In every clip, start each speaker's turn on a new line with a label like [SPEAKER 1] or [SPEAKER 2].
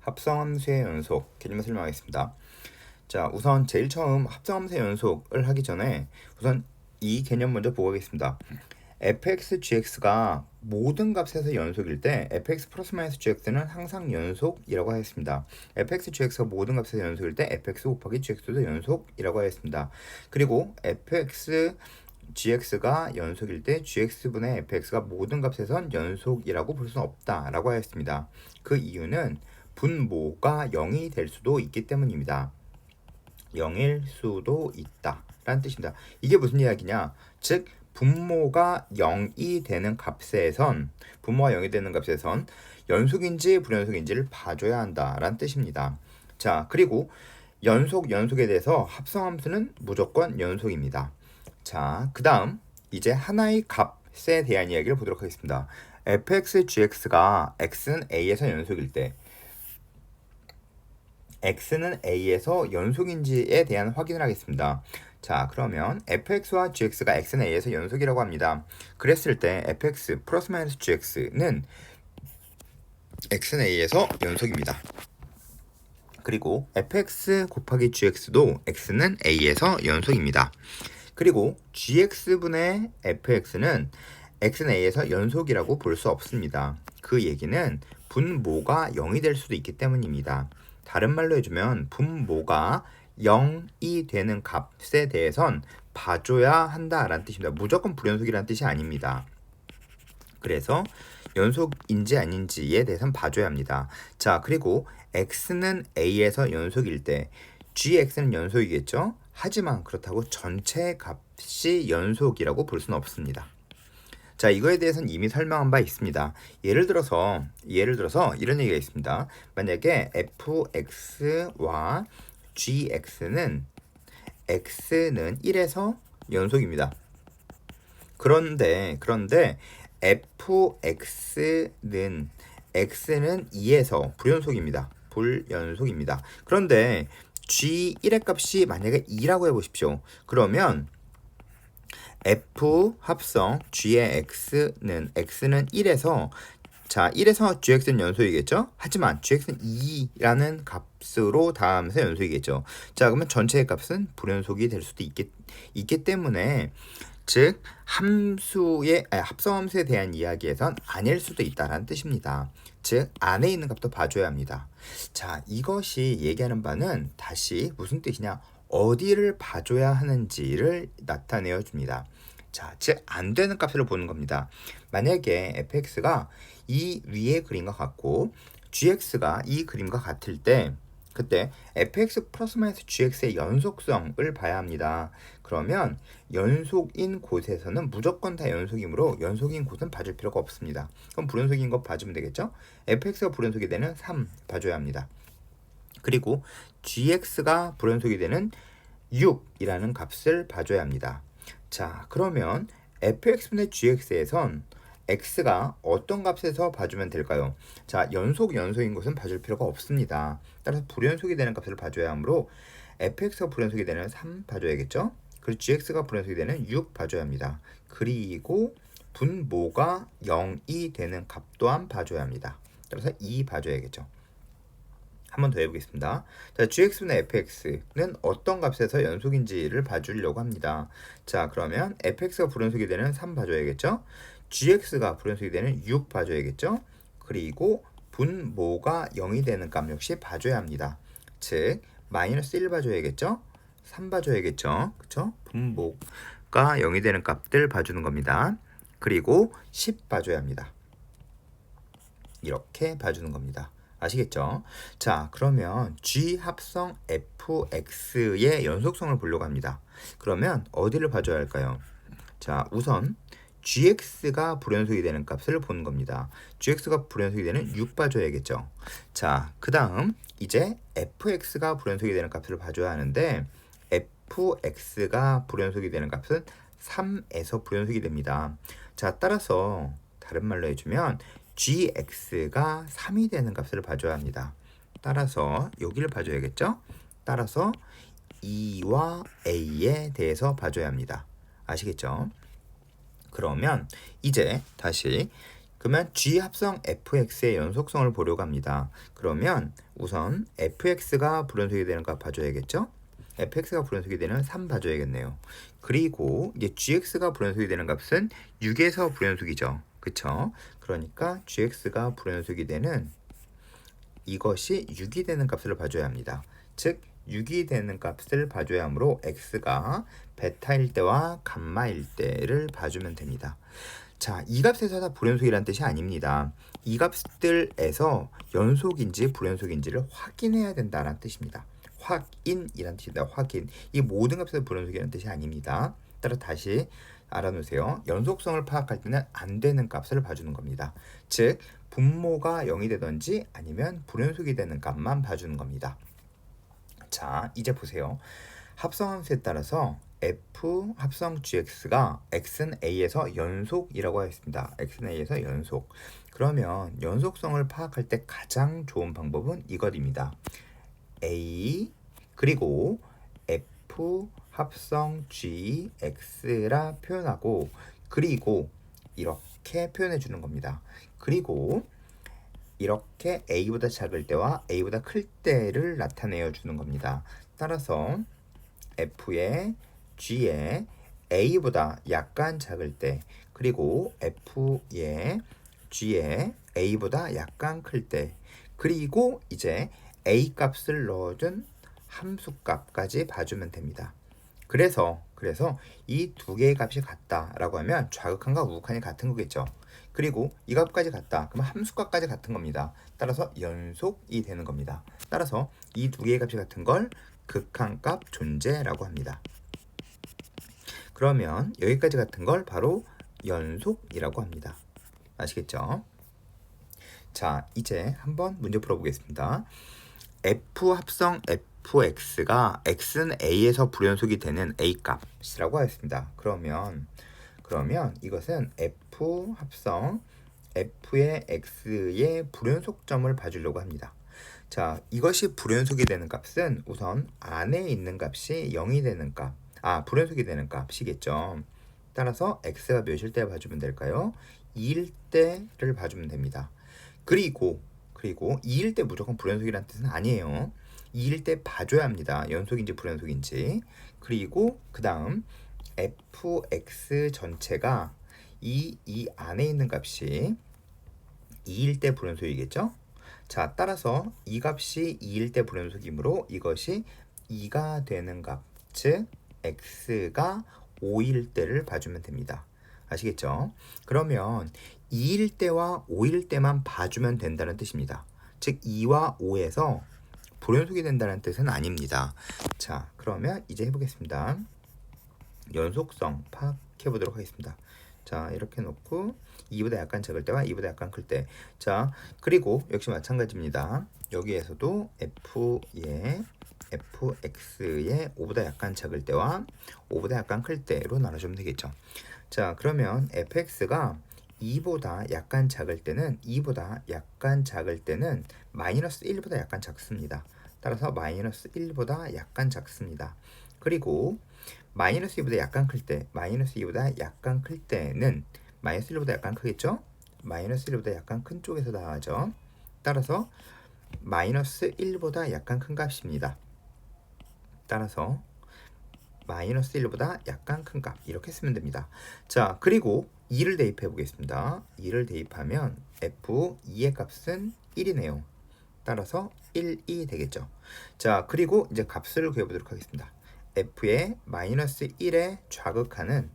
[SPEAKER 1] 합성함수의 연속 개념을 설명하겠습니다. 자, 우선 제일 처음 합성함수의 연속을 하기 전에 우선 이 개념 먼저 보고 가겠습니다. fx, gx가 모든 값에서 연속일 때 fx 플러스 마이너스 gx는 항상 연속이라고 하였습니다. fx, gx가 모든 값에서 연속일 때 fx 곱하기 gx도 연속이라고 하였습니다. 그리고 fx, gx가 연속일 때 gx분의 fx가 모든 값에선 연속이라고 볼 수는 없다라고 하였습니다. 그 이유는 분모가 0이 될 수도 있기 때문입니다. 0일 수도 있다 라는 뜻입니다. 이게 무슨 이야기냐, 즉 분모가 0이 되는 값에선 연속인지 불연속인지를 봐줘야 한다 라는 뜻입니다. 자, 그리고 연속에 대해서 합성함수는 무조건 연속입니다. 자, 그 다음 이제 하나의 값에 대한 이야기를 보도록 하겠습니다. fx, gx가 x는 a에서 연속일 때 x는 a에서 연속인지에 대한 확인을 하겠습니다. 자, 그러면 fx와 gx가 x는 a에서 연속이라고 합니다. 그랬을 때 fx 플러스 마이너스 gx는 x는 a에서 연속입니다. 그리고 fx 곱하기 gx도 x는 a에서 연속입니다. 그리고 gx분의 fx는 x는 a에서 연속이라고 볼 수 없습니다. 그 얘기는 분모가 0이 될 수도 있기 때문입니다. 다른 말로 해주면 분모가 0이 되는 값에 대해선 봐줘야 한다라는 뜻입니다. 무조건 불연속이라는 뜻이 아닙니다. 그래서 연속인지 아닌지에 대해서는 봐줘야 합니다. 자, 그리고 x는 a에서 연속일 때 gx는 연속이겠죠? 하지만 그렇다고 전체 값이 연속이라고 볼 수는 없습니다. 자, 이거에 대해서는 이미 설명한 바 있습니다. 예를 들어서 이런 얘기가 있습니다. 만약에 fx와 gx는 x는 1에서 연속입니다. 그런데 fx는 x는 2에서 불연속입니다. 그런데 g1의 값이 만약에 2라고 해보십시오. 그러면 f 합성 g의 x는 1에서 1에서 gx는 연속이겠죠? 하지만 gx는 2라는 값으로 닿으면서 연속이겠죠. 자, 그러면 전체의 값은 불연속이 될 수도 있기 때문에, 즉 합성함수에 대한 이야기에선 아닐 수도 있다라는 뜻입니다. 즉 안에 있는 값도 봐줘야 합니다. 자, 이것이 얘기하는 바는 다시 무슨 뜻이냐, 어디를 봐줘야 하는지를 나타내어 줍니다. 자, 즉 안 되는 값을 보는 겁니다. 만약에 fx가 이 위의 그림과 같고 gx가 이 그림과 같을 때, 그때 fx 플러스 마이너스 gx의 연속성을 봐야 합니다. 그러면 연속인 곳에서는 무조건 다 연속이므로 연속인 곳은 봐줄 필요가 없습니다. 그럼 불연속인 거 봐주면 되겠죠? fx가 불연속이 되는 3 봐줘야 합니다. 그리고 gx가 불연속이 되는 6이라는 값을 봐줘야 합니다. 자, 그러면 fx분의 gx에선 x가 어떤 값에서 봐주면 될까요? 자, 연속인 것은 봐줄 필요가 없습니다. 따라서 불연속이 되는 값을 봐줘야 하므로 fx가 불연속이 되는 3 봐줘야겠죠? 그리고 gx가 불연속이 되는 6 봐줘야 합니다. 그리고 분모가 0이 되는 값 또한 봐줘야 합니다. 따라서 2 봐줘야겠죠. 한 번 더 해보겠습니다. 자, gx분의 fx는 어떤 값에서 연속인지를 봐주려고 합니다. 자, 그러면 fx가 불연속이 되는 3 봐줘야겠죠? gx가 불연속이 되는 6 봐줘야겠죠? 그리고 분모가 0이 되는 값 역시 봐줘야 합니다. 즉 마이너스 1 봐줘야겠죠? 3 봐줘야겠죠? 그쵸? 분모가 0이 되는 값들 봐주는 겁니다. 그리고 10 봐줘야 합니다. 이렇게 봐주는 겁니다. 아시겠죠? 자, 그러면 g 합성 fx의 연속성을 보려고 합니다. 그러면 어디를 봐줘야 할까요? 자, 우선 gx가 불연속이 되는 값을 보는 겁니다. gx가 불연속이 되는 6 봐줘야겠죠. 자, 그 다음 이제 fx가 불연속이 되는 값을 봐줘야 하는데 fx가 불연속이 되는 값은 3에서 불연속이 됩니다. 자, 따라서 다른 말로 해주면 gx가 3이 되는 값을 봐줘야 합니다. 따라서 여기를 봐줘야겠죠? 따라서 2와 a에 대해서 봐줘야 합니다. 아시겠죠? 그러면 이제 다시 그러면 G 합성 fx의 연속성을 보려고 합니다. 그러면 우선 fx가 불연속이 되는 값 봐줘야겠죠? fx가 불연속이 되는 3 봐줘야겠네요. 그리고 이제 gx가 불연속이 되는 값은 6에서 불연속이죠. 그쵸? 그러니까 gx가 불연속이 되는 이것이 6이 되는 값을 봐줘야 합니다. 즉 6이 되는 값을 봐줘야 하므로 x가 베타일 때와 감마일 때를 봐주면 됩니다. 자, 이 값에서 다 불연속이라는 뜻이 아닙니다. 이 값들에서 연속인지 불연속인지를 확인해야 된다는 뜻입니다. 확인이란 뜻입니다. 확인. 이 모든 값에서 불연속이라는 뜻이 아닙니다. 따라 다시 알아놓으세요. 연속성을 파악할 때는 안 되는 값을 봐주는 겁니다. 즉 분모가 0이 되든지 아니면 불연속이 되는 값만 봐주는 겁니다. 자, 이제 보세요. 합성함수에 따라서 f 합성 gx가 x는 a에서 연속이라고 하였습니다. x는 a에서 연속. 그러면 연속성을 파악할 때 가장 좋은 방법은 이것입니다. a 그리고 f 합성 gx라 표현하고 그리고 이렇게 표현해 주는 겁니다. 그리고 이렇게 a보다 작을 때와 a보다 클 때를 나타내어 주는 겁니다. 따라서 f의 g의 a보다 약간 작을 때 그리고 f의 g의 a보다 약간 클 때 그리고 이제 a 값을 넣어준 함수 값까지 봐주면 됩니다. 그래서 이 두 개의 값이 같다라고 하면 좌극한과 우극한이 같은 거겠죠. 그리고 이 값까지 같다. 그럼 함수값까지 같은 겁니다. 따라서 연속이 되는 겁니다. 따라서 이 두 개의 값이 같은 걸 극한값 존재라고 합니다. 그러면 여기까지 같은 걸 바로 연속이라고 합니다. 아시겠죠? 자, 이제 한번 문제 풀어보겠습니다. f 합성 fx가 x는 a에서 불연속이 되는 a 값이라고 하였습니다. 그러면 이것은 f 합성 f의 x의 불연속점을 봐주려고 합니다. 자, 이것이 불연속이 되는 값은 우선 안에 있는 값이 0이 되는 값, 불연속이 되는 값이겠죠. 따라서 x가 몇일 때 봐주면 될까요? 2일 때를 봐주면 됩니다. 그리고 2일 때 무조건 불연속이라는 뜻은 아니에요. 2일 때 봐줘야 합니다. 연속인지 불연속인지. 그리고 그 다음 fx 전체가 이 안에 있는 값이 2일 때 불연속이겠죠? 자, 따라서 이 값이 2일 때 불연속이므로 이것이 2가 되는 값, 즉 x가 5일 때를 봐주면 됩니다. 아시겠죠? 그러면 2일 때와 5일 때만 봐주면 된다는 뜻입니다. 즉 2와 5에서 불연속이 된다는 뜻은 아닙니다. 자, 그러면 이제 해보겠습니다. 연속성 파악해 보도록 하겠습니다. 자, 이렇게 놓고 2보다 약간 작을 때와 2보다 약간 클 때. 자, 그리고 역시 마찬가지입니다. 여기에서도 fx의 5보다 약간 작을 때와 5보다 약간 클 때로 나눠주면 되겠죠. 자, 그러면 fx가 2보다 약간 작을 때는 마이너스 1보다 약간 작습니다. 따라서 마이너스 1보다 약간 작습니다. 그리고 마이너스 2보다 약간 클 때, 마이너스 2보다 약간 클 때는 마이너스 1보다 약간 크겠죠? 마이너스 1보다 약간 큰 쪽에서 나가죠. 따라서 마이너스 1보다 약간 큰 값입니다. 따라서 마이너스 1보다 약간 큰 값 이렇게 쓰면 됩니다. 자, 그리고 2를 대입해 보겠습니다. 2를 대입하면 f2의 값은 1이네요. 따라서 1이 되겠죠. 자, 그리고 이제 값을 구해보도록 하겠습니다. f의 마이너스 1에 좌극하는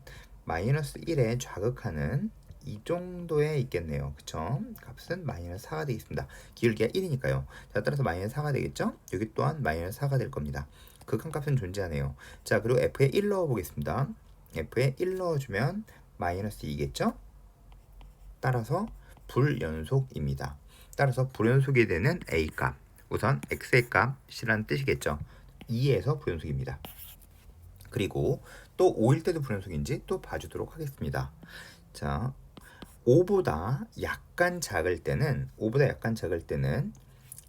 [SPEAKER 1] 이 정도에 있겠네요. 그쵸? 값은 마이너스 4가 되겠습니다. 기울기가 1이니까요. 자, 따라서 마이너스 4가 되겠죠? 여기 또한 마이너스 4가 될 겁니다. 극한값은 존재하네요. 자, 그리고 f에 1 넣어보겠습니다. f에 1 넣어주면 마이너스 2겠죠? 따라서 불연속입니다. 따라서 불연속이 되는 a값, 우선 x의 값이라는 뜻이겠죠. 2에서 불연속입니다. 그리고 또 5일 때도 불연속인지 또 봐주도록 하겠습니다. 자, 5보다 약간 작을 때는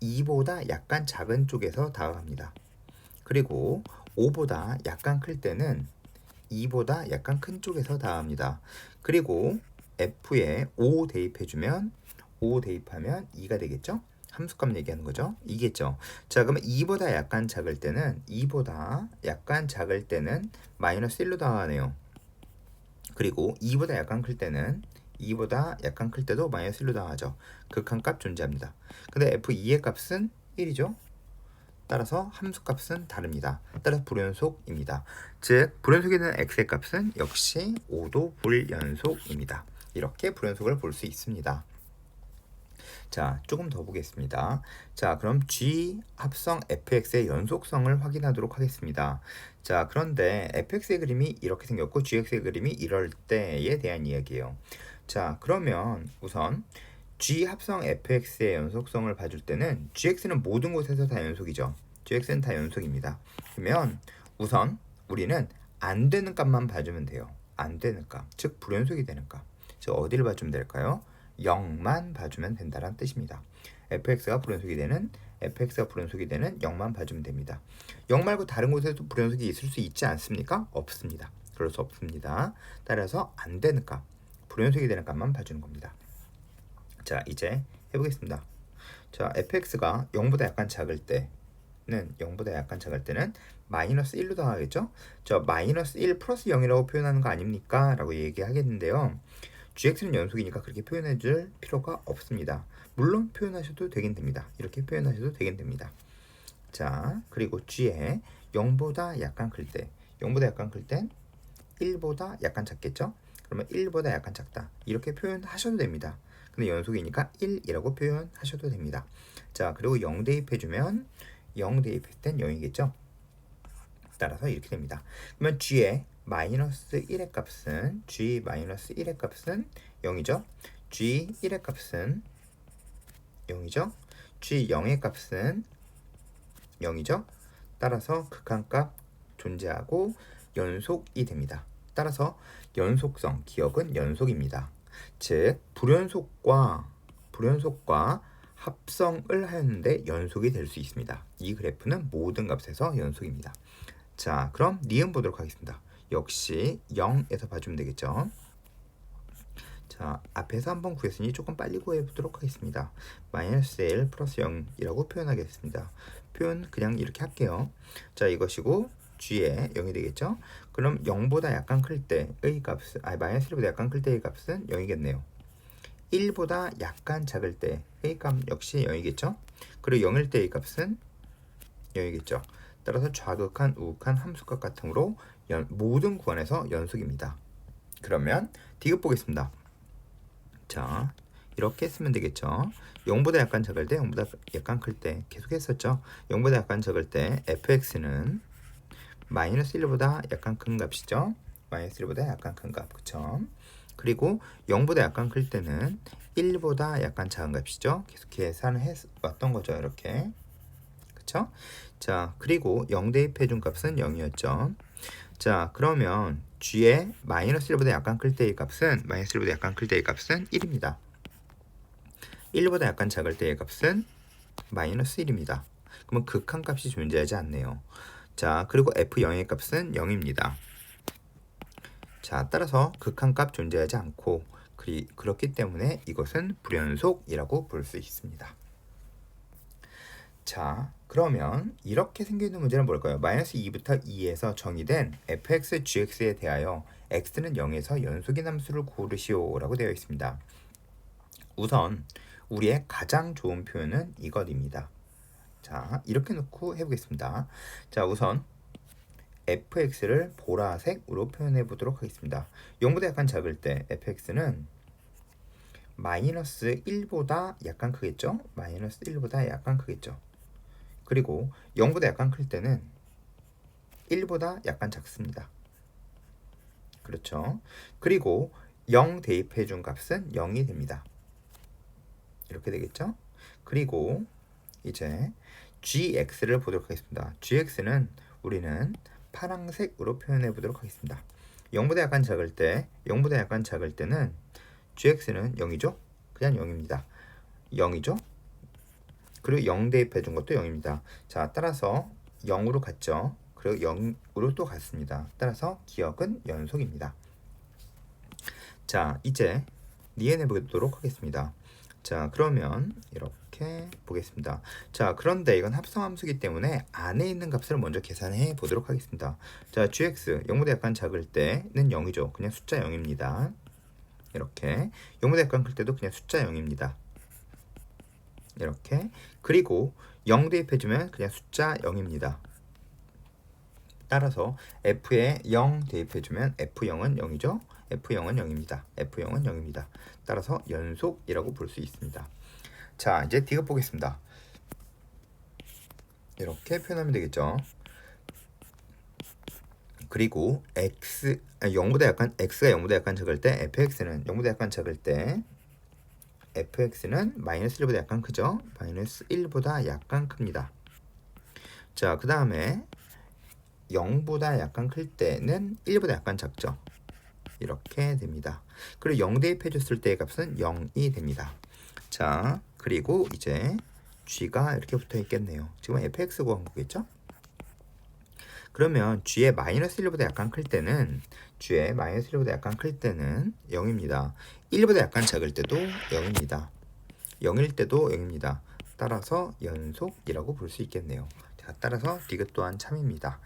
[SPEAKER 1] 2보다 약간 작은 쪽에서 다가갑니다. 그리고 5보다 약간 클 때는 2보다 약간 큰 쪽에서 다가갑니다. 그리고 f에 5 대입해주면 5 대입하면 2가 되겠죠? 함수값 얘기하는 거죠. 이겠죠. 자, 그러면 2보다 약간 작을 때는 마이너스 1로 당하네요. 그리고 2보다 약간 클 때는 2보다 약간 클 때도 마이너스 1로 당하죠. 극한값 존재합니다. 근데 f2의 값은 1이죠. 따라서 함수값은 다릅니다. 따라서 불연속입니다. 즉 불연속이 되는 x의 값은 역시 5도 불연속입니다. 이렇게 불연속을 볼 수 있습니다. 자, 조금 더 보겠습니다. 자, 그럼 G 합성 fx의 연속성을 확인하도록 하겠습니다. 자, 그런데 fx의 그림이 이렇게 생겼고 gx의 그림이 이럴 때에 대한 이야기예요. 자, 그러면 우선 G 합성 fx의 연속성을 봐줄 때는 gx는 모든 곳에서 다 연속이죠. gx는 다 연속입니다. 그러면 우선 우리는 안 되는 값만 봐주면 돼요. 안 되는 값, 즉 불연속이 되는 값. 즉 어디를 봐주면 될까요? 0만 봐주면 된다는 뜻입니다. fx가 불연속이 되는 0만 봐주면 됩니다. 0 말고 다른 곳에도 불연속이 있을 수 있지 않습니까? 없습니다. 그럴 수 없습니다. 따라서 안 되는 값, 불연속이 되는 값만 봐주는 겁니다. 자, 이제 해보겠습니다. 자, fx가 0보다 약간 작을 때는 마이너스 1로 당하겠죠? 저 마이너스 1 플러스 0이라고 표현하는 거 아닙니까? 라고 얘기하겠는데요. gx는 연속이니까 그렇게 표현해 줄 필요가 없습니다. 물론 표현하셔도 되긴 됩니다. 이렇게 표현하셔도 되긴 됩니다. 자, 그리고 g에 0보다 약간 클 때 1보다 약간 작겠죠? 그러면 1보다 약간 작다. 이렇게 표현하셔도 됩니다. 근데 연속이니까 1이라고 표현하셔도 됩니다. 자, 그리고 0 대입해주면 0 대입했을 땐 0이겠죠? 따라서 이렇게 됩니다. 그러면 g의 마이너스 1의 값은 g 마이너스 1의 값은 0이죠? g 1의 값은 0이죠? g 0의 값은 0이죠? 따라서 극한값 존재하고 연속이 됩니다. 따라서 연속성, 기억은 연속입니다. 즉 불연속과 합성을 하였는데 연속이 될 수 있습니다. 이 그래프는 모든 값에서 연속입니다. 자, 그럼 니은 보도록 하겠습니다. 역시 0에서 봐주면 되겠죠. 자, 앞에서 한번 구했으니 조금 빨리 구해보도록 하겠습니다. 마이너스 1 플러스 0이라고 표현하겠습니다. 표현 그냥 이렇게 할게요. 자, 이것이고 g에 0이 되겠죠. 그럼 0보다 약간 클 때의 값은 마이너스 1보다 약간 클 때의 값은 0이겠네요. 1보다 약간 작을 때의 값 역시 0이겠죠. 그리고 0일 때의 값은 0이겠죠. 따라서 좌극한, 우극한 함수값 같으므로 모든 구간에서 연속입니다. 그러면 디귿 보겠습니다. 자, 이렇게 쓰면 되겠죠. 0보다 약간 작을 때, 0보다 약간 클 때 계속 했었죠. 0보다 약간 작을 때 fx는 마이너스 1보다 약간 큰 값이죠. 마이너스 1보다 약간 큰 값, 그쵸? 그리고 0보다 약간 클 때는 1보다 약간 작은 값이죠. 계속 계산을 해왔던 거죠. 이렇게. 그쵸? 자, 그리고 0 대입해준 값은 0이었죠. 자, 그러면 g의 마이너스 1보다 약간 클 때의 값은 1입니다. 1보다 약간 작을 때의 값은 마이너스 1입니다. 그러면 극한값이 존재하지 않네요. 자, 그리고 f0의 값은 0입니다. 자, 따라서 극한값 존재하지 않고 그렇기 때문에 이것은 불연속이라고 볼 수 있습니다. 자, 그러면 이렇게 생겨있는 문제는 뭘까요? 마이너스 2부터 2에서 정의된 fx, gx에 대하여 x는 0에서 연속인 함수를 고르시오 라고 되어 있습니다. 우선 우리의 가장 좋은 표현은 이것입니다. 자, 이렇게 놓고 해보겠습니다. 자, 우선 fx를 보라색으로 표현해 보도록 하겠습니다. 0보다 약간 작을 때 fx는 마이너스 1보다 약간 크겠죠? 마이너스 1보다 약간 크겠죠? 그리고 0보다 약간 클 때는 1보다 약간 작습니다. 그렇죠? 그리고 0 대입해 준 값은 0이 됩니다. 이렇게 되겠죠? 그리고 이제 gx를 보도록 하겠습니다. gx는 우리는 파란색으로 표현해 보도록 하겠습니다. 0보다 약간 작을 때는 gx는 0이죠? 그냥 0입니다. 0이죠? 그리고 0 대입해 준 것도 0입니다. 자, 따라서 0으로 갔죠. 그리고 0으로 또 갔습니다. 따라서 기억은 연속입니다. 자, 이제 니은해 보도록 하겠습니다. 자, 그러면 이렇게 보겠습니다. 자, 그런데 이건 합성함수이기 때문에 안에 있는 값을 먼저 계산해 보도록 하겠습니다. 자, gx 0보다 약간 작을 때는 0이죠. 그냥 숫자 0입니다. 이렇게 0보다 약간 클 때도 그냥 숫자 0입니다. 이렇게. 그리고 0 대입해주면 그냥 숫자 0입니다. 따라서 f에 0 대입해주면 f0은 0이죠. f0은 0입니다. f0은 0입니다. 따라서 연속이라고 볼 수 있습니다. 자, 이제 D급 보겠습니다. 이렇게 표현하면 되겠죠. 그리고 x가 0보다 약간 작을 때 fx는 0보다 약간 작을 때 fx는 마이너스 1보다 약간 크죠. 마이너스 1보다 약간 큽니다. 자, 그 다음에 0보다 약간 클 때는 1보다 약간 작죠. 이렇게 됩니다. 그리고 0 대입해 줬을 때의 값은 0이 됩니다. 자, 그리고 이제 g가 이렇게 붙어 있겠네요. 지금 fx 구한 거겠죠? 그러면 g의 마이너스 1보다 약간 클 때는 0입니다. 1보다 약간 작을 때도 0입니다. 0일 때도 0입니다. 따라서 연속이라고 볼 수 있겠네요. 자, 따라서 디귿 또한 참입니다.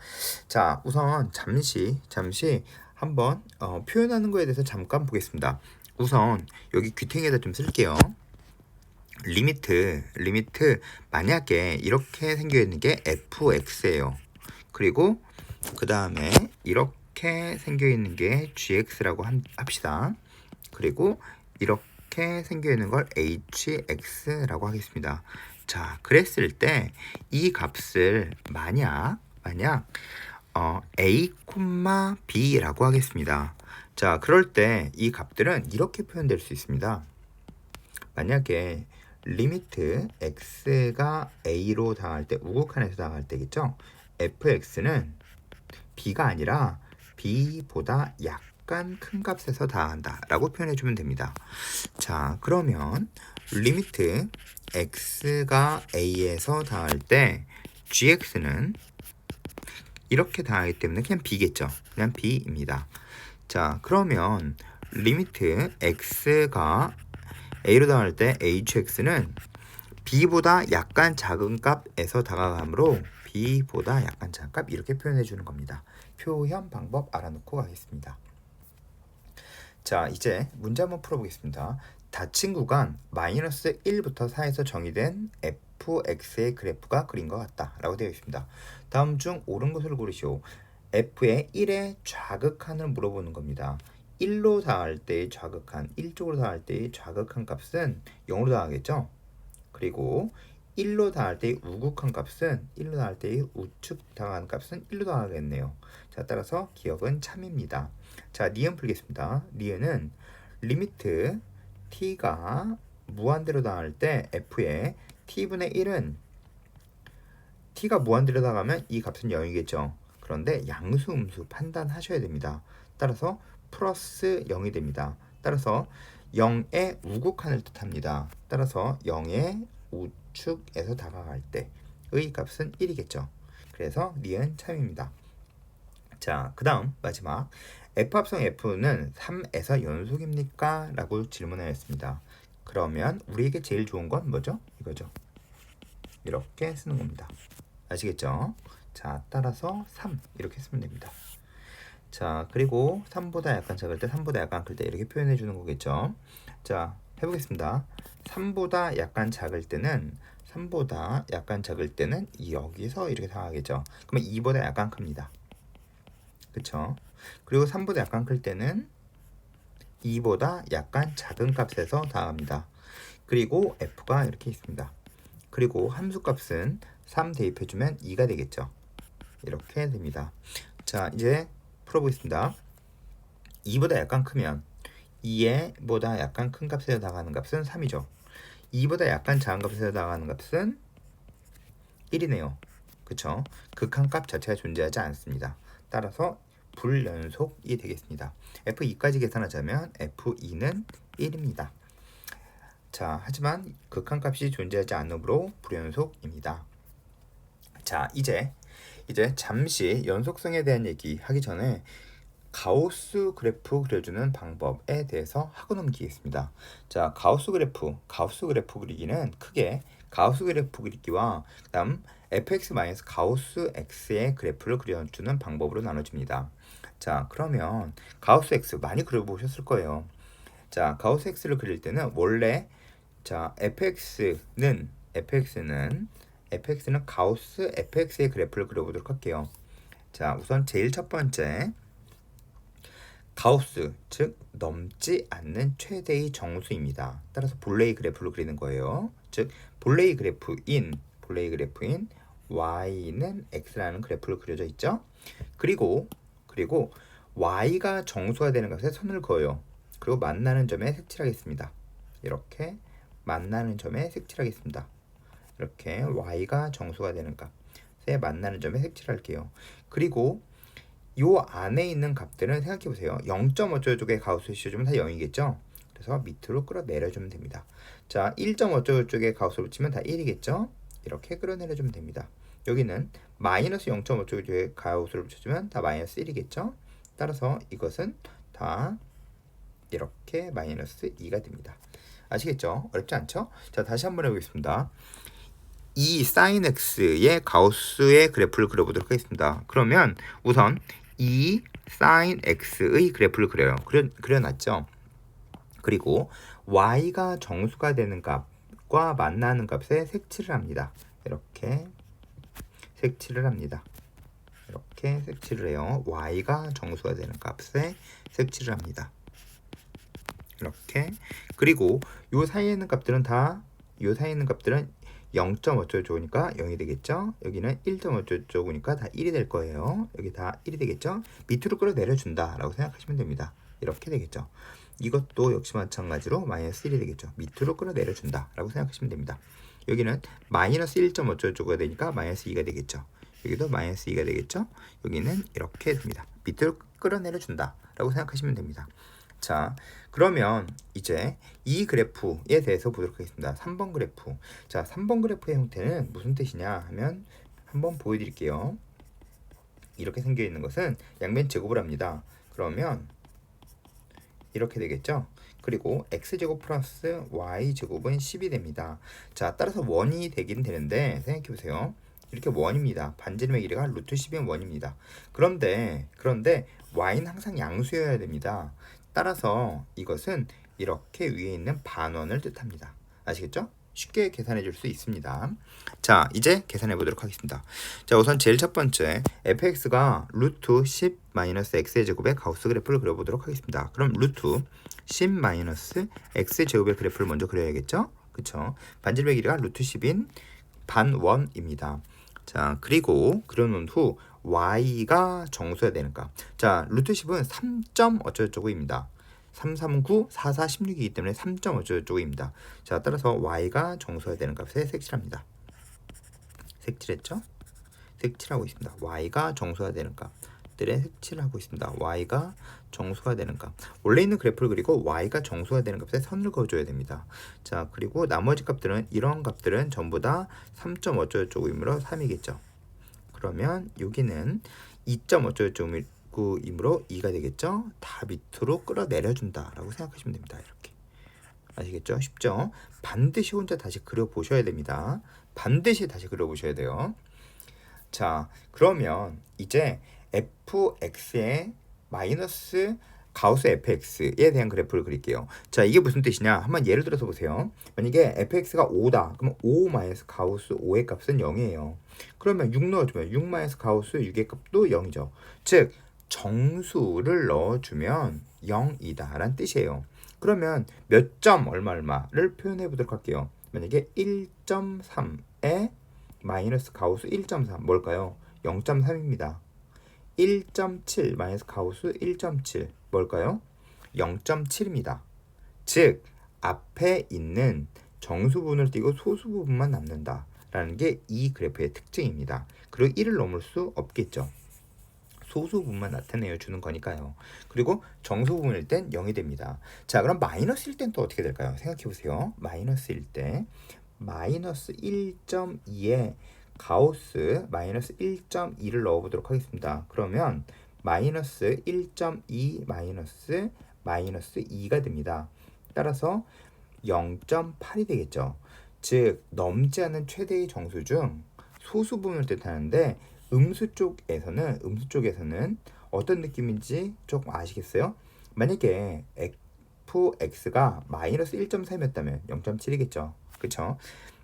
[SPEAKER 1] 자, 우선 잠시 한번 표현하는 거에 대해서 잠깐 보겠습니다. 우선 여기 귀퉁이에다 좀 쓸게요. 리미트 만약에 이렇게 생겨 있는 게 fx예요. 그리고 그 다음에 이렇게 생겨 있는 게 gx라고 합시다. 그리고 이렇게 생겨 있는 걸 hx라고 하겠습니다. 자, 그랬을 때 이 값을 만약 a, b라고 하겠습니다. 자, 그럴 때 이 값들은 이렇게 표현될 수 있습니다. 만약에 리미트 x가 a로 당할 때 우극한에서 당할 때겠죠. fx는 b가 아니라 b보다 약간 큰 값에서 당한다 라고 표현해주면 됩니다. 자, 그러면 리미트 x가 a에서 당할 때 gx는 이렇게 당하기 때문에 그냥 b겠죠. 그냥 b입니다. 자, 그러면 리미트 x가 a로 당할 때 hx는 b보다 약간 작은 값에서 다가가므로 b보다 약간 작은 값 이렇게 표현해 주는 겁니다. 표현 방법 알아놓고 가겠습니다. 자, 이제 문제 한번 풀어보겠습니다. 닫힌 구간 마이너스 1부터 4에서 정의된 fx의 그래프가 그린 것 같다 라고 되어 있습니다. 다음 중 옳은 것을 고르시오. f의 1의 좌극한을 물어보는 겁니다. 1로 닿을 때의 좌극한, 1쪽으로 닿을 때의 좌극한 값은 0으로 닿겠죠. 그리고 1로 닿을 때의 우극한 값은 1로 닿을 때의 우측 당한 값은 1로 닿겠네요. 자, 따라서 기억은 참입니다. 자, 니은 풀겠습니다. 니은은 리미트 t가 무한대로 닿을 때 f의 t분의 1은 t가 무한대로 닿으면 이 값은 0이겠죠. 그런데 양수 음수 판단하셔야 됩니다. 따라서 플러스 0이 됩니다. 따라서 0의 우극한을 뜻합니다. 따라서 0의 우측에서 다가갈 때의 값은 1이겠죠. 그래서 니은 참입니다. 자, 그 다음 마지막 F합성 F는 3에서 연속입니까? 라고 질문하였습니다. 그러면 우리에게 제일 좋은 건 뭐죠? 이거죠. 이렇게 쓰는 겁니다. 아시겠죠? 자, 따라서 3 이렇게 쓰면 됩니다. 자, 그리고 3보다 약간 작을 때 3보다 약간 클 때 이렇게 표현해 주는 거겠죠. 자, 해보겠습니다. 3보다 약간 작을 때는 여기서 이렇게 당하겠죠. 그러면 2보다 약간 큽니다. 그쵸? 그리고 3보다 약간 클 때는 2보다 약간 작은 값에서 당합니다. 그리고 f가 이렇게 있습니다. 그리고 함수값은 3 대입해주면 2가 되겠죠. 이렇게 됩니다. 자, 이제 풀어보겠습니다. 2보다 약간 크면 2보다 약간 큰 값에서 나가는 값은 3이죠. 2보다 약간 작은 값에서 나가는 값은 1이네요. 그쵸? 극한값 자체가 존재하지 않습니다. 따라서 불연속이 되겠습니다. F2까지 계산하자면 F2는 1입니다. 자, 하지만 극한값이 존재하지 않으므로 불연속입니다. 자, 이제 잠시 연속성에 대한 얘기 하기 전에 가우스 그래프 그려주는 방법에 대해서 하고 넘기겠습니다. 자, 가우스 그래프 그리기는 크게 가우스 그래프 그리기와 그다음 fx- 가우스 x의 그래프를 그려주는 방법으로 나눠집니다. 자, 그러면 가우스 x 많이 그려보셨을 거예요. 자, 가우스 x를 그릴 때는 원래 자, fx는 가우스 fx의 그래프를 그려보도록 할게요. 자, 우선 제일 첫 번째 가우스, 즉 넘지 않는 최대의 정수입니다. 따라서 볼레이 그래프를 그리는 거예요. 즉 볼레이 그래프인 y는 x라는 그래프를 그려져 있죠. 그리고 y가 정수가 되는 값에 선을 그어요. 그리고 만나는 점에 색칠하겠습니다. 이렇게 만나는 점에 색칠하겠습니다. 이렇게 y가 정수가 되는 값에 만나는 점에 색칠할게요. 그리고 요 안에 있는 값들은 생각해 보세요. 0.어쩌고저쩌고의 가우스 씌워주면 다 0이겠죠? 그래서 밑으로 끌어내려주면 됩니다. 자, 1.어쩌고저쩌고의 가우스를 붙이면 다 1이겠죠? 이렇게 끌어내려주면 됩니다. 여기는 마이너스 0.어쩌고저쩌고의 가우스를 붙여주면 다 마이너스 1이겠죠? 따라서 이것은 다 이렇게 마이너스 2가 됩니다. 아시겠죠? 어렵지 않죠? 자, 다시 한번 해보겠습니다. 이 sin x의 가우스의 그래프를 그려보도록 하겠습니다. 그러면 우선 이 sin x의 그래프를 그려놨죠. 그리고 y가 정수가 되는 값과 만나는 값에 색칠을 합니다. 이렇게 색칠을 합니다. 이렇게 색칠을 해요. y가 정수가 되는 값에 색칠을 합니다. 이렇게. 그리고 요 사이에 있는 값들은 0.어쩌고저쩌고니까 0이 되겠죠. 여기는 1.어쩌고저쩌고니까 다 1이 될 거예요. 여기 다 1이 되겠죠. 밑으로 끌어내려준다 라고 생각하시면 됩니다. 이렇게 되겠죠. 이것도 역시 마찬가지로 마이너스 1이 되겠죠. 밑으로 끌어내려준다 라고 생각하시면 됩니다. 여기는 마이너스 1.어쩌고저쩌고가 되니까 마이너스 2가 되겠죠. 여기도 마이너스 2가 되겠죠. 여기는 이렇게 됩니다. 밑으로 끌어내려준다 라고 생각하시면 됩니다. 자, 그러면 이제 이 그래프에 대해서 보도록 하겠습니다. 3번 그래프. 자, 3번 그래프의 형태는 무슨 뜻이냐 하면 한번 보여드릴게요. 이렇게 생겨 있는 것은 양변 제곱을 합니다. 그러면 이렇게 되겠죠. 그리고 x제곱 플러스 y제곱은 10이 됩니다. 자, 따라서 원이 되긴 되는데 생각해 보세요. 이렇게 원입니다. 반지름의 길이가 루트 10인 원입니다. 그런데 y는 항상 양수여야 됩니다. 따라서 이것은 이렇게 위에 있는 반원을 뜻합니다. 아시겠죠? 쉽게 계산해 줄 수 있습니다. 자, 이제 계산해 보도록 하겠습니다. 자, 우선 제일 첫 번째 fx가 루트 10 마이너스 x의 제곱의 가우스 그래프를 그려보도록 하겠습니다. 그럼 루트 10 마이너스 x 제곱의 그래프를 먼저 그려야겠죠? 그쵸? 반지름의 길이가 루트 10인 반원입니다. 자, 그리고 그려놓은 후 y가 정수여야 되는 값. 자, 루트 10은 3점 어쩌고저쩌고입니다. 339, 44, 16이기 때문에 3점 어쩌고저쩌고입니다. 자, 따라서 y가 정수여야 되는 값에 색칠합니다. 색칠했죠? 색칠하고 있습니다. y가 정수가 되는 값들에 색칠을 하고 있습니다. y가 정수가 되는 값. 원래 있는 그래프를 그리고 y가 정수가 되는 값에 선을 그어줘야 됩니다. 자, 그리고 나머지 값들은 이런 값들은 전부 다 3점 어쩌고저쩌고이므로 3이겠죠. 그러면 여기는 2점 어쩌고저쩌고이므로 2가 되겠죠. 다 밑으로 끌어내려준다 라고 생각하시면 됩니다. 이렇게. 아시겠죠? 쉽죠? 반드시 혼자 다시 그려보셔야 됩니다. 반드시 다시 그려보셔야 돼요. 자, 그러면 이제 fx의 마이너스 가우스 fx에 대한 그래프를 그릴게요. 자, 이게 무슨 뜻이냐? 한번 예를 들어서 보세요. 만약에 fx가 5다. 그러면 5 마이너스 가우스 5의 값은 0이에요. 그러면 6 넣어주면 6 마이너스 가우스 6의 값도 0이죠. 즉, 정수를 넣어주면 0이다 라는 뜻이에요. 그러면 몇 점 얼마를 표현해 보도록 할게요. 만약에 1.3에 마이너스 가우스 1.3 뭘까요? 0.3입니다. 1.7 마이너스 가우스 1.7 뭘까요? 0.7입니다. 즉 앞에 있는 정수 부분을 띄고 소수 부분만 남는다 라는 게 이 그래프의 특징입니다. 그리고 1을 넘을 수 없겠죠. 소수 부분만 나타내어 주는 거니까요. 그리고 정수 부분일 땐 0이 됩니다. 자, 그럼 마이너스일 땐 또 어떻게 될까요? 생각해 보세요. 마이너스일 때 마이너스 1.2에 가우스 마이너스 1.2를 넣어보도록 하겠습니다. 그러면 마이너스 1.2 마이너스 2가 됩니다. 따라서 0.8이 되겠죠. 즉 넘지 않은 최대의 정수 중 소수 부분을 뜻하는데 음수 쪽에서는 어떤 느낌인지 조금 아시겠어요? 만약에 fx가 마이너스 1.3이었다면 0.7이겠죠. 그쵸?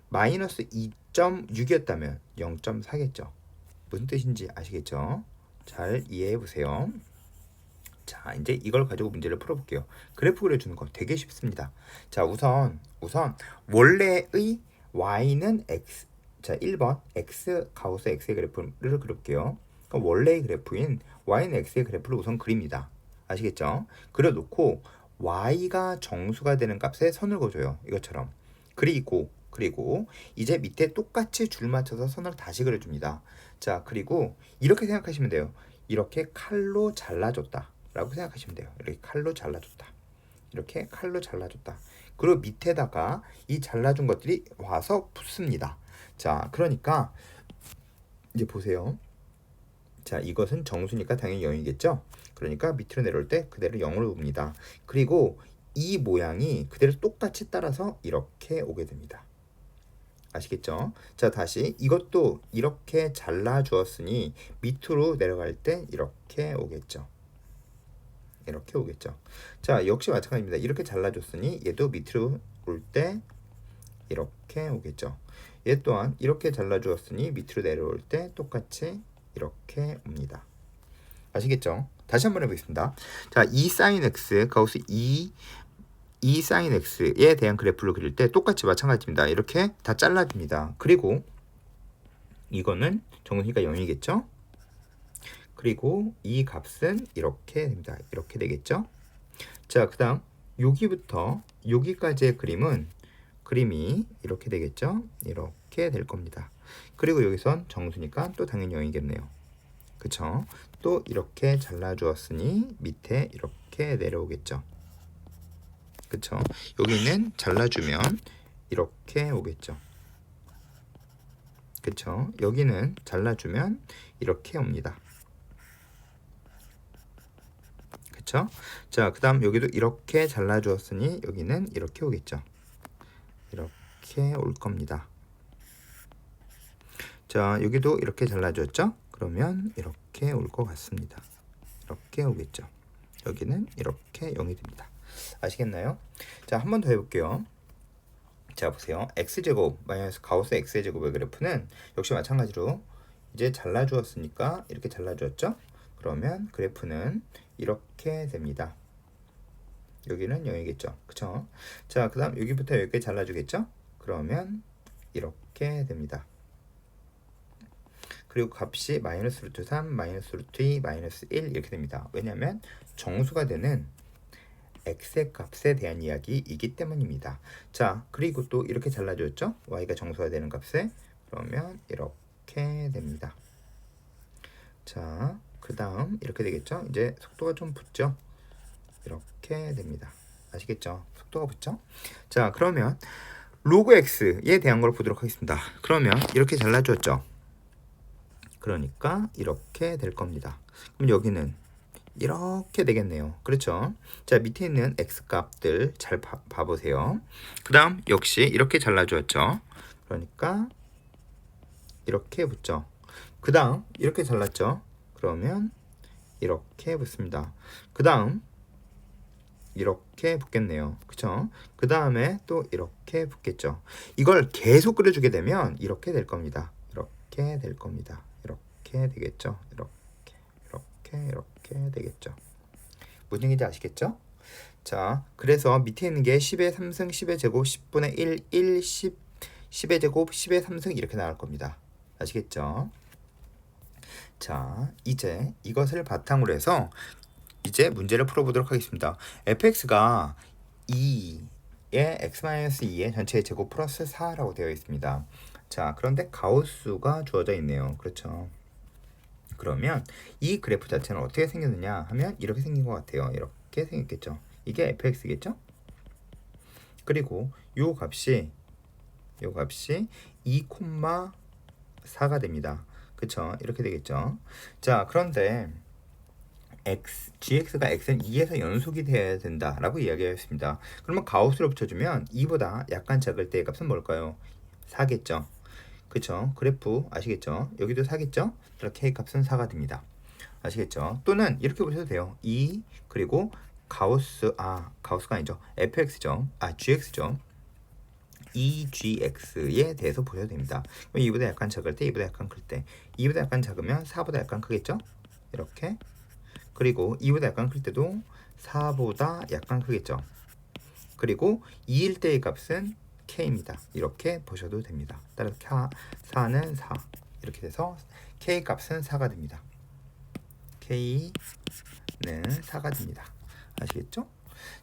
[SPEAKER 1] 마이너스 2.6이었다면 0.4겠죠. 무슨 뜻인지 아시겠죠? 잘 이해해 보세요. 자, 이제 이걸 가지고 문제를 풀어볼게요. 그래프 그려주는 거 되게 쉽습니다. 자, 우선 원래의 y는 x. 자, 1번 x 가우스 x의 그래프를 그릴게요. 그러니까 원래의 그래프인 y는 x의 그래프를 우선 그립니다. 아시겠죠? 그려놓고 y가 정수가 되는 값에 선을 그어줘요. 이것처럼. 그리고 이제 밑에 똑같이 줄 맞춰서 선을 다시 그려줍니다. 자, 그리고 이렇게 생각하시면 돼요. 이렇게 칼로 잘라줬다 라고 생각하시면 돼요. 이렇게 칼로 잘라줬다. 이렇게 칼로 잘라줬다. 그리고 밑에다가 이 잘라준 것들이 와서 붙습니다. 자, 그러니까 이제 보세요. 자, 이것은 정수니까 당연히 0이겠죠? 그러니까 밑으로 내려올 때 그대로 0으로 옵니다. 그리고 이 모양이 그대로 똑같이 따라서 이렇게 오게 됩니다. 아시겠죠? 자, 다시 이것도 이렇게 잘라 주었으니 밑으로 내려갈 때 이렇게 오겠죠. 이렇게 오겠죠. 자, 역시 마찬가지입니다. 이렇게 잘라줬으니 얘도 밑으로 올 때 이렇게 오겠죠. 얘 또한 이렇게 잘라주었으니 밑으로 내려올 때 똑같이 이렇게 옵니다. 아시겠죠? 다시 한번 해보겠습니다. 자, 2 sin x 가우스 2 sin x에 대한 그래프를 그릴 때 똑같이 마찬가지입니다. 이렇게 다 잘라줍니다. 그리고 이거는 정수니까 0이겠죠? 그리고 이 값은 이렇게 됩니다. 이렇게 되겠죠? 자, 그 다음 여기부터 여기까지의 그림이 이렇게 되겠죠? 이렇게 될 겁니다. 그리고 여기선 정수니까 또 당연히 0이겠네요. 그쵸? 또 이렇게 잘라주었으니 밑에 이렇게 내려오겠죠. 그쵸? 여기는 잘라주면 이렇게 오겠죠. 그쵸? 여기는 잘라주면 이렇게 옵니다. 그쵸? 자, 그 다음 여기도 이렇게 잘라주었으니 여기는 이렇게 오겠죠. 이렇게 올 겁니다. 자, 여기도 이렇게 잘라줬죠? 그러면 이렇게 올 것 같습니다. 이렇게 오겠죠. 여기는 이렇게 0이 됩니다. 아시겠나요? 자, 한 번 더 해볼게요. 자, 보세요. x제곱 마이너스 가우스 x제곱의 그래프는 역시 마찬가지로 이제 잘라주었으니까 이렇게 잘라주었죠? 그러면 그래프는 이렇게 됩니다. 여기는 0이겠죠. 그쵸? 자, 그 다음 여기부터 여기까지 잘라주겠죠? 그러면 이렇게 됩니다. 그리고 값이 마이너스 루트 3, 마이너스 루트 2, 마이너스 1 이렇게 됩니다. 왜냐하면 정수가 되는 x의 값에 대한 이야기이기 때문입니다. 자, 그리고 또 이렇게 잘라줬죠? y가 정수가 되는 값에 그러면 이렇게 됩니다. 자, 그 다음 이렇게 되겠죠? 이제 속도가 좀 붙죠? 이렇게 됩니다. 아시겠죠? 속도가 붙죠? 자, 그러면 로그 x에 대한 걸 보도록 하겠습니다. 그러면 이렇게 잘라줬죠? 그러니까 이렇게 될 겁니다. 그럼 여기는 이렇게 되겠네요. 그렇죠? 자, 밑에 있는 x 값들 잘 봐보세요. 그 다음 역시 이렇게 잘라주었죠. 그러니까 이렇게 붙죠. 그 다음 이렇게 잘랐죠. 그러면 이렇게 붙습니다. 그 다음 이렇게 붙겠네요. 그쵸? 그 다음에 또 이렇게 붙겠죠. 이걸 계속 그려주게 되면 이렇게 될 겁니다. 이렇게 될 겁니다. 이렇게 되겠죠. 이렇게 되겠죠. 무슨 얘기인지 아시겠죠? 자, 그래서 밑에 있는 게 10의 3승, 10의 제곱, 10분의 1, 10의 제곱, 10의 3승 이렇게 나올 겁니다. 아시겠죠? 자, 이제 이것을 바탕으로 해서 이제 문제를 풀어보도록 하겠습니다. fx가 2의 x-2의 전체의 제곱 플러스 4라고 되어 있습니다. 자, 그런데 가우스가 주어져 있네요. 그렇죠? 그러면 이 그래프 자체는 어떻게 생겼느냐 하면 이렇게 생긴 것 같아요. 이렇게 생겼겠죠. 이게 fx겠죠? 그리고 요 값이 2,4가 됩니다. 그쵸? 이렇게 되겠죠. 자, 그런데 gx가 x는 2에서 연속이 돼야 된다라고 이야기했습니다. 그러면 가우스를 붙여주면 2보다 약간 작을 때의 값은 뭘까요? 4겠죠. 그쵸? 그래프 아시겠죠? 여기도 4겠죠? k 값은 4가 됩니다. 아시겠죠? 또는 이렇게 보셔도 돼요. 2 그리고 가우스가 아니죠. fx죠. gx죠. EGX에 대해서 보셔도 됩니다. 2보다 약간 작을 때, 2보다 약간 클 때, 2보다 약간 작으면 4보다 약간 크겠죠? 이렇게. 그리고 2보다 약간 클 때도 4보다 약간 크겠죠? 그리고 2일 때의 값은 K입니다. 이렇게 보셔도 됩니다. 따라서 4는 4 이렇게 돼서 K 값은 4가 됩니다. K는 4가 됩니다. 아시겠죠?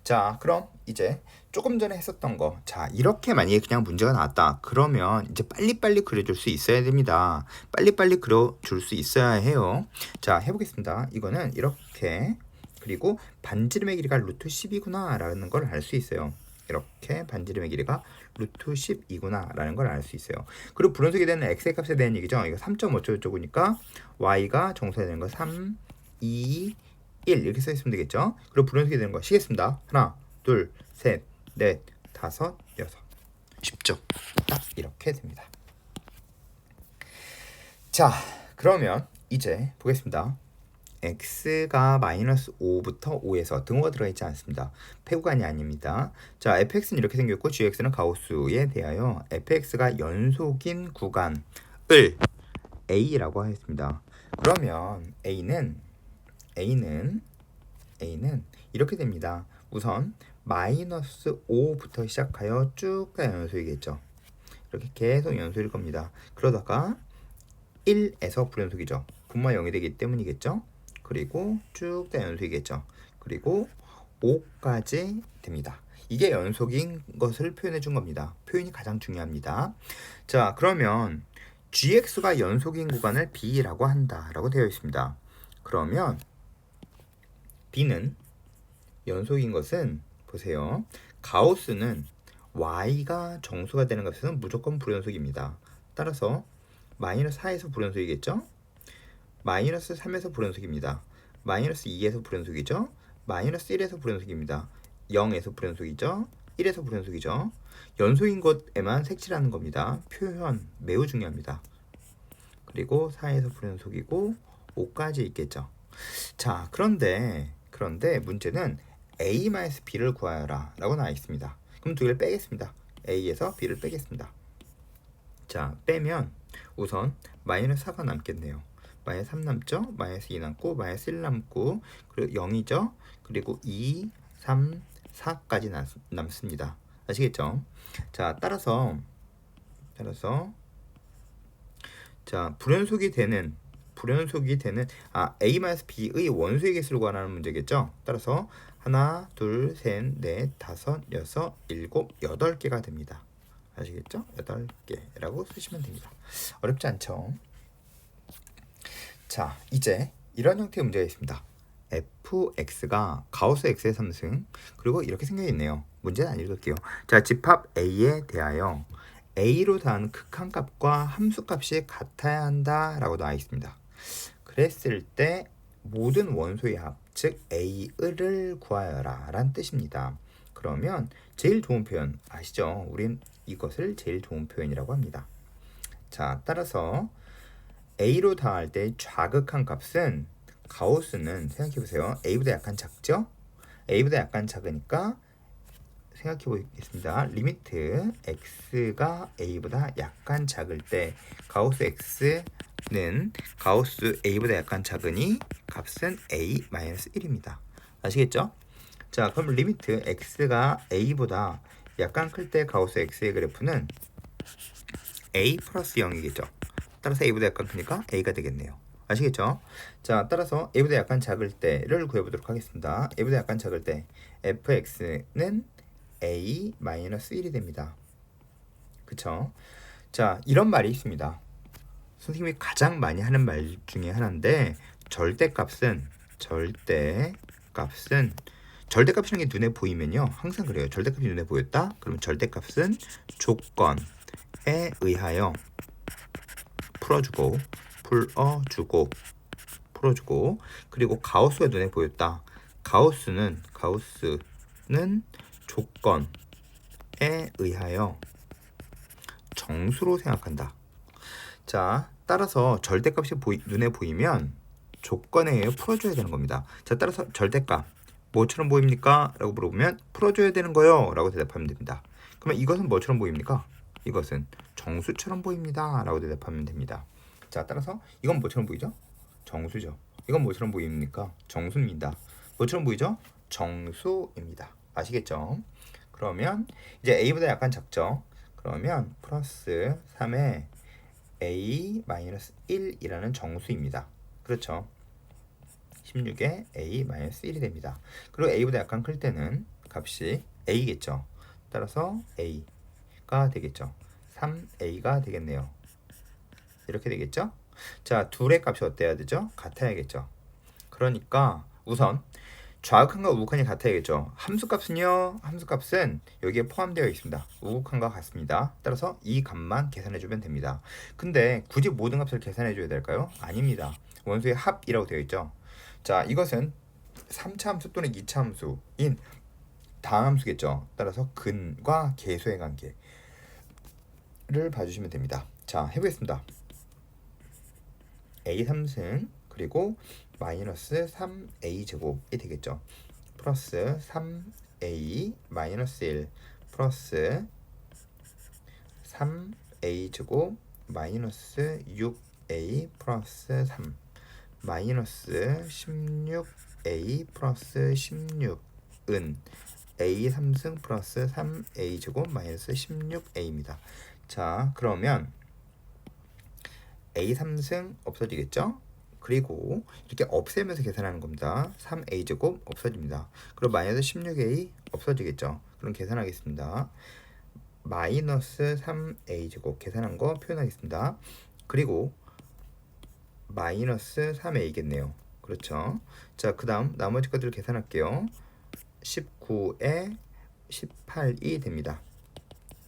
[SPEAKER 1] 자, 그럼 이제 조금 전에 했었던 거, 자, 이렇게 만약에 그냥 문제가 나왔다 그러면 이제 빨리빨리 그려줄 수 있어야 됩니다. 빨리빨리 그려줄 수 있어야 해요. 자, 해보겠습니다. 이거는 이렇게, 그리고 반지름의 길이가 루트 10이구나 라는 걸 알 수 있어요. 이렇게 반지름의 길이가 루트 10이구나 라는 걸 알 수 있어요. 그리고 불연속이 되는 x의 값에 대한 얘기죠. 이거 3.5초니까 y가 정수가 되는 거 3, 2, 1 이렇게 써있으면 되겠죠. 그리고 불연속이 되는 거 시겠습니다. 하나, 둘, 셋, 넷, 다섯, 여섯. 쉽죠? 딱 이렇게 됩니다. 자, 그러면 이제 보겠습니다. x가 마이너스 5부터 5에서 등호가 들어있지 않습니다. 폐구간이 아닙니다. 자, fx는 이렇게 생겼고 gx는 가우스에 대하여 fx가 연속인 구간을 a라고 하겠습니다. 그러면 a는 이렇게 됩니다. 우선 마이너스 5부터 시작하여 쭉 다 연속이겠죠. 이렇게 계속 연속일 겁니다. 그러다가 1에서 불연속이죠. 분모 0이 되기 때문이겠죠. 그리고 쭉 다 연속이겠죠. 그리고 5까지 됩니다. 이게 연속인 것을 표현해 준 겁니다. 표현이 가장 중요합니다. 자, 그러면 gx가 연속인 구간을 b라고 한다라고 되어 있습니다. 그러면 b는 연속인 것은 보세요. 가우스는 y가 정수가 되는 값은 무조건 불연속입니다. 따라서 마이너스 4에서 불연속이겠죠? 마이너스 3에서 불연속입니다. 마이너스 2에서 불연속이죠? 마이너스 1에서 불연속입니다. 0에서 불연속이죠? 1에서 불연속이죠? 연속인 것에만 색칠하는 겁니다. 표현 매우 중요합니다. 그리고 4에서 불연속이고 5까지 있겠죠. 자, 그런데 문제는 a-b를 구하여라 라고 나와 있습니다. 그럼 두 개를 빼겠습니다. a에서 b를 빼겠습니다. 자, 빼면 우선 마이너스 4가 남겠네요. 마이너스 3 남죠? 마이너스 2 남고 마이너스 1 남고 그리고 0이죠? 그리고 2, 3, 4까지 남습니다. 아시겠죠? 자, 따라서 자, 불연속이 되는 a-b의 원소의 개수를 구하라는 문제겠죠? 따라서 하나, 둘, 셋, 넷, 다섯, 여섯, 일곱, 8개가 됩니다. 아시겠죠? 8개라고 쓰시면 됩니다. 어렵지 않죠? 자, 이제 이런 형태의 문제가 있습니다. fx가 가우스 x의 3승 그리고 이렇게 생겨 있네요. 문제는 안 읽을게요. 자, 집합 a에 대하여 a로 더한 극한값과 함수값이 같아야 한다라고 나와 있습니다. 그랬을 때 모든 원소의 합, 즉 a를 구하여라 라는 뜻입니다. 그러면 제일 좋은 표현 아시죠? 우린 이것을 제일 좋은 표현이라고 합니다. 자, 따라서 a로 더할 때 좌극한 값은 가우스는 생각해보세요. a보다 약간 작죠? a보다 약간 작으니까 생각해보겠습니다. 리미트 x가 a보다 약간 작을 때 가우스 x는 가우스 a보다 약간 작으니 값은 a-1입니다. 아시겠죠? 자, 그럼 리미트 x가 a보다 약간 클 때 가우스 x의 그래프는 a 플러스 0이겠죠. 따라서 a보다 약간 크니까 a가 되겠네요. 아시겠죠? 자, 따라서 a보다 약간 작을 때를 구해보도록 하겠습니다. a보다 약간 작을 때 fx는 a-1이 됩니다. 그쵸? 자, 이런 말이 있습니다. 선생님이 가장 많이 하는 말 중에 하나인데 절대값이라는 게 눈에 보이면요 항상 그래요. 절대값이 눈에 보였다? 그러면 절대값은 조건에 의하여 풀어주고 풀어주고, 그리고 가우스가 눈에 보였다. 가우스는 조건에 의하여 정수로 생각한다. 자, 따라서 절대값이 눈에 보이면 조건에 의해 풀어줘야 되는 겁니다. 자, 따라서 절대값 뭐처럼 보입니까? 라고 물어보면 풀어줘야 되는 거요 라고 대답하면 됩니다. 그러면 이것은 뭐처럼 보입니까? 이것은 정수처럼 보입니다 라고 대답하면 됩니다. 자, 따라서 이건 뭐처럼 보이죠? 정수죠. 이건 뭐처럼 보입니까? 정수입니다. 뭐처럼 보이죠? 정수입니다. 아시겠죠? 그러면 이제 a보다 약간 작죠? 그러면 플러스 3에 a-1이라는 정수입니다. 그렇죠? 16에 a-1이 됩니다. 그리고 a보다 약간 클 때는 값이 a겠죠. 따라서 a가 되겠죠. 3a가 되겠네요. 이렇게 되겠죠? 자, 둘의 값이 어때야 되죠? 같아야겠죠. 그러니까 우선 좌극한과 우극한이 같아야겠죠. 함수값은요, 함수값은 여기에 포함되어 있습니다. 우극한과 같습니다. 따라서 이 값만 계산해주면 됩니다. 근데 굳이 모든 값을 계산해줘야 될까요? 아닙니다. 원소의 합이라고 되어 있죠. 자, 이것은 3차 함수 또는 2차 함수인 다함수겠죠. 따라서 근과 계수의 관계를 봐주시면 됩니다. 자, 해보겠습니다. a 3승 그리고 마이너스 3a 제곱이 되겠죠. 플러스 3a 마이너스 1 플러스 3a 제곱 마이너스 6a 플러스 3 마이너스 16a 플러스 16은 a 3승 플러스 3a 제곱 마이너스 16a입니다. 자, 그러면 a 3승 없어지겠죠? 그리고 이렇게 없애면서 계산하는 겁니다. 3a 제곱 없어집니다. 그리고 마이너스 16a 없어지겠죠? 그럼 계산하겠습니다. 마이너스 3a 제곱 계산한 거 표현하겠습니다. 그리고 마이너스 3a겠네요. 그렇죠? 자, 그 다음 나머지 것들을 계산할게요. 19에 18이 됩니다.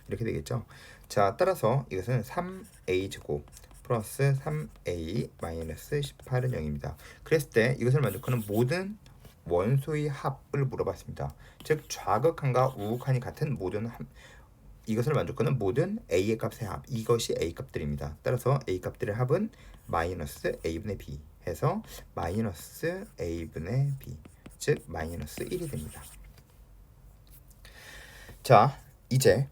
[SPEAKER 1] 이렇게 되겠죠? 자, 따라서 이것은 3a 제곱 플러스 3a 마이너스 18은 0입니다. 그랬을 때 이것을 만족하는 모든 원소의 합을 물어봤습니다. 즉 좌극한과 우극한이 같은 모든 이것을 만족하는 모든 a의 값의 합, 이것이 a 값들입니다. 따라서 a 값들의 합은 마이너스 a분의 b 해서 마이너스 a분의 b, 즉 마이너스 1이 됩니다. 자, 이제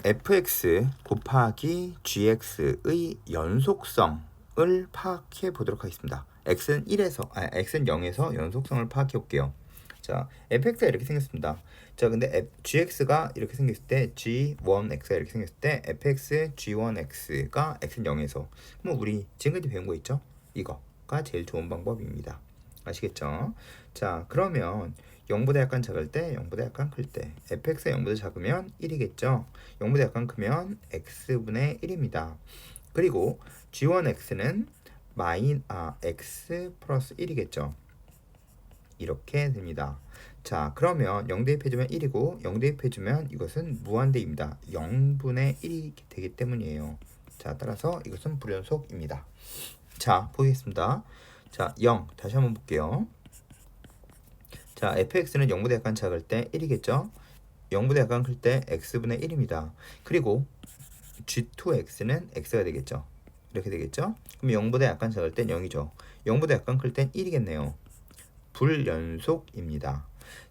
[SPEAKER 1] fx 곱하기 gx의 연속성을 파악해 보도록 하겠습니다. x는 0에서 연속성을 파악해 볼게요. 자, fx가 이렇게 생겼습니다. 자, 근데 gx가 이렇게 생겼을 때 g1x가 이렇게 생겼을 때 fx g1x가 x는 0에서, 그럼 우리 지금까지 배운 거 있죠? 이거가 제일 좋은 방법입니다. 아시겠죠? 자, 그러면 0보다 약간 작을 때, 0보다 약간 클 때 fx가 0보다 작으면 1이겠죠. 0보다 약간 크면 x분의 1입니다. 그리고 g1x는 x 플러스 1이겠죠. 이렇게 됩니다. 자, 그러면 0 대입해주면 1이고 0 대입해주면 이것은 무한대입니다. 0분의 1이 되기 때문이에요. 자, 따라서 이것은 불연속입니다. 자, 보겠습니다. 자, 0 다시 한번 볼게요. 자, fx는 0보다 약간 작을 때 1이겠죠. 0보다 약간 클 때 x분의 1입니다. 그리고 g2x는 x가 되겠죠. 이렇게 되겠죠. 그럼 0보다 약간 작을 땐 0이죠. 0보다 약간 클 땐 1이겠네요. 불연속입니다.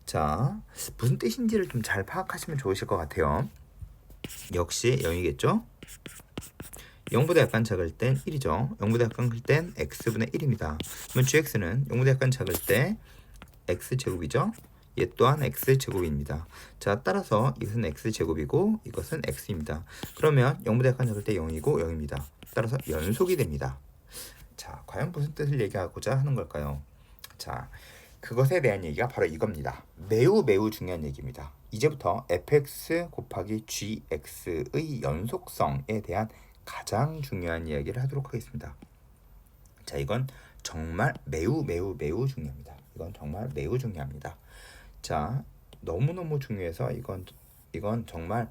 [SPEAKER 1] 자, 무슨 뜻인지를 좀 잘 파악하시면 좋으실 것 같아요. 역시 0이겠죠. 0보다 약간 작을 땐 1이죠. 0보다 약간 클 땐 x분의 1입니다. 그러면 gx는 0보다 약간 작을 때 x제곱이죠. 얘 또한 x제곱입니다. 자, 따라서 이것은 x제곱이고 이것은 x입니다. 그러면 0보다 약간 작을 때 0이고 0입니다. 따라서 연속이 됩니다. 자, 과연 무슨 뜻을 얘기하고자 하는 걸까요? 자, 그것에 대한 얘기가 바로 이겁니다. 매우 매우 중요한 얘기입니다. 이제부터 fx 곱하기 gx의 연속성에 대한 가장 중요한 이야기를 하도록 하겠습니다. 자, 이건 정말 매우 매우 매우 중요합니다. 이건 정말 매우 중요합니다. 자, 너무너무 중요해서 이건 정말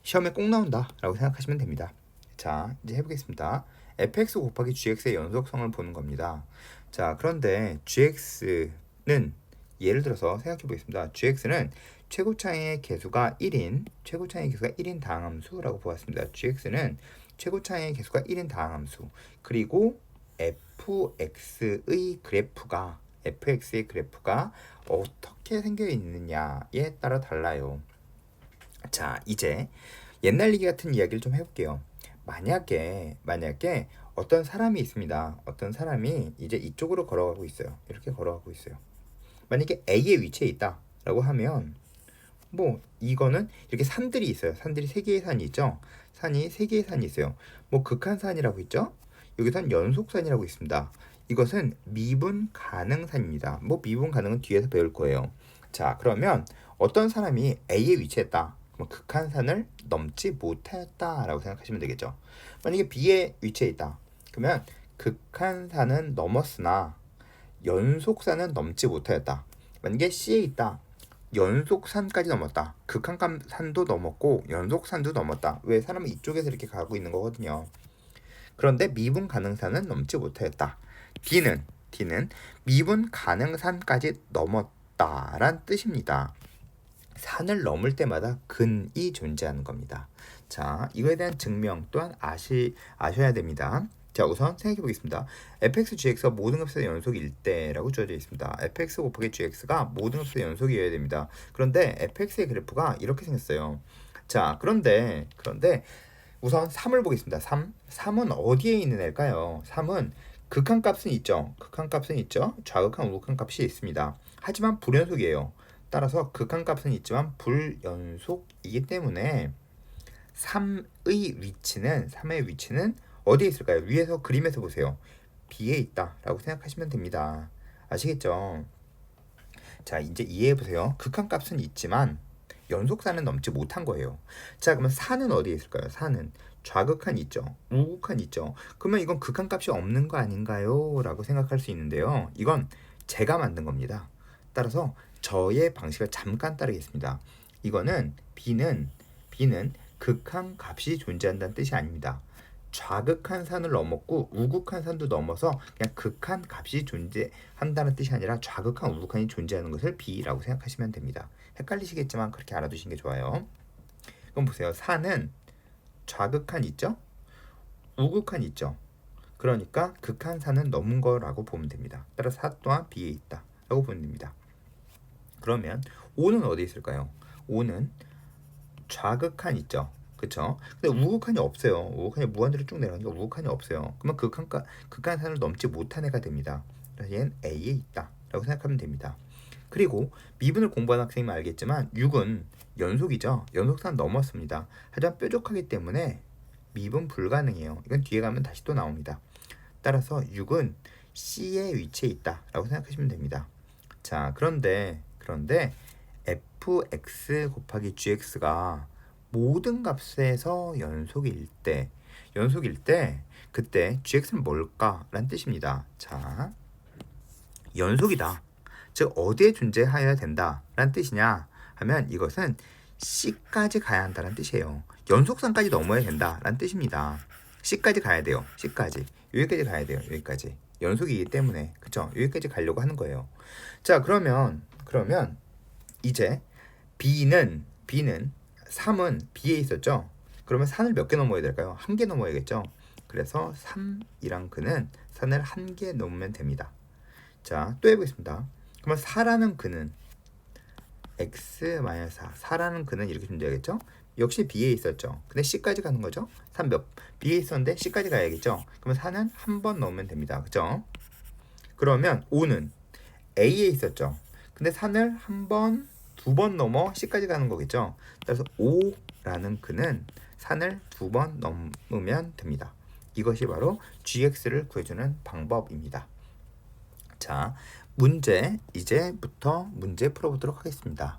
[SPEAKER 1] 시험에 꼭 나온다 라고 생각하시면 됩니다. 자, 이제 해보겠습니다. fx 곱하기 gx의 연속성을 보는 겁니다. 자, 그런데 gx는 예를 들어서 생각해 보겠습니다. gx는 최고차의 개수가 1인 다항함수라고 보았습니다. gx는 최고차의 개수가 1인 다항함수. 그리고 fx의 그래프가 어떻게 생겨 있느냐에 따라 달라요. 자, 이제 옛날리기 같은 이야기를 좀 해볼게요. 만약에 어떤 사람이 있습니다. 어떤 사람이 이제 이쪽으로 걸어가고 있어요. 이렇게 걸어가고 있어요. 만약에 A의 위치에 있다라고 하면 뭐 이거는 이렇게 산들이 있어요. 산들이 세 개의 산이 있죠. 산이 세 개의 산이 있어요. 뭐 극한산이라고 있죠. 여기선 연속산이라고 있습니다. 이것은 미분 가능산입니다. 뭐 미분 가능은 뒤에서 배울 거예요. 자, 그러면 어떤 사람이 A에 위치했다. 그럼 극한산을 넘지 못했다라고 생각하시면 되겠죠. 만약에 B에 위치해 있다. 그러면 극한산은 넘었으나 연속산은 넘지 못하였다. 만약에 C에 있다. 연속산까지 넘었다. 극한산도 넘었고 연속산도 넘었다. 왜? 사람은 이쪽에서 이렇게 가고 있는 거거든요. 그런데 미분 가능산은 넘지 못하였다. D는 미분 가능산까지 넘었다란 뜻입니다. 산을 넘을 때마다 근이 존재하는 겁니다. 자, 이거에 대한 증명 또한 아셔야 됩니다. 자, 우선 생각해 보겠습니다. fx, gx가 모든 값에서 연속일 때라고 주어져 있습니다. fx 곱하기 gx가 모든 값에서 연속이어야 됩니다. 그런데 fx의 그래프가 이렇게 생겼어요. 자, 그런데 우선 3을 보겠습니다. 3은 어디에 있는 애일까요? 3은 극한값은 있죠. 좌극한, 우극한 값이 있습니다. 하지만 불연속이에요. 따라서 극한값은 있지만 불연속이기 때문에 3의 위치는 어디에 있을까요? 위에서 그림에서 보세요. B에 있다라고 생각하시면 됩니다. 아시겠죠? 자, 이제 이해해 보세요. 극한값은 있지만 연속산은 넘지 못한 거예요. 자, 그러면 산은 어디에 있을까요? 산은 좌극한 있죠. 우극한 있죠. 그러면 이건 극한값이 없는 거 아닌가요? 라고 생각할 수 있는데요. 이건 제가 만든 겁니다. 따라서 저의 방식을 잠깐 따르겠습니다. 이거는 B는 극한값이 존재한다는 뜻이 아닙니다. 좌극한 산을 넘었고 우극한 산도 넘어서 그냥 극한값이 존재한다는 뜻이 아니라 좌극한, 우극한이 존재하는 것을 B라고 생각하시면 됩니다. 헷갈리시겠지만 그렇게 알아두시는 게 좋아요. 그럼 보세요. 산은 좌극한 있죠? 우극한 있죠? 그러니까 극한산은 넘은 거라고 보면 됩니다. 따라서 4 또한 B에 있다 라고 보면 됩니다. 그러면 5는 어디에 있을까요? 5는 좌극한 있죠? 그쵸? 근데 우극한이 없어요. 우극한이 무한대로 쭉 내려가니까 우극한이 없어요. 그러면 극한산을 넘지 못한 애가 됩니다. 그래서 얘는 A에 있다 라고 생각하면 됩니다. 그리고 미분을 공부한 학생이면 알겠지만 6은 연속이죠. 연속산 넘었습니다. 하지만 뾰족하기 때문에 미분 불가능해요. 이건 뒤에 가면 다시 또 나옵니다. 따라서 6은 C의 위치에 있다 라고 생각하시면 됩니다. 자, 그런데 fx 곱하기 gx가 모든 값에서 연속일 때 그때 gx는 뭘까라는 뜻입니다. 자, 연속이다. 즉 어디에 존재하여야 된다라는 뜻이냐 하면 이것은 C까지 가야 한다는 뜻이에요. 연속선까지 넘어야 된다라는 뜻입니다. C까지 가야 돼요. 여기까지 가야 돼요. 여기까지. 연속이기 때문에 그쵸? 여기까지 가려고 하는 거예요. 자, 그러면 이제 B는 3은 B에 있었죠? 그러면 산을 몇 개 넘어야 될까요? 한 개 넘어야겠죠? 그래서 3이랑 근은 산을 한 개 넘으면 됩니다. 자, 또 해보겠습니다. 그러면 4라는 근은 x-4 4라는 근은 이렇게 존재하겠죠? 역시 B에 있었죠. 근데 C까지 가는 거죠. B에 있었는데 C까지 가야겠죠. 그러면 4는 한 번 넣으면 됩니다. 그죠? 그러면 5는 A에 있었죠. 근데 4를 두 번 넘어 C까지 가는 거겠죠. 따라서 5라는 근은 4를 두 번 넘으면 됩니다. 이것이 바로 GX를 구해주는 방법입니다. 자, 이제부터 문제 풀어보도록 하겠습니다.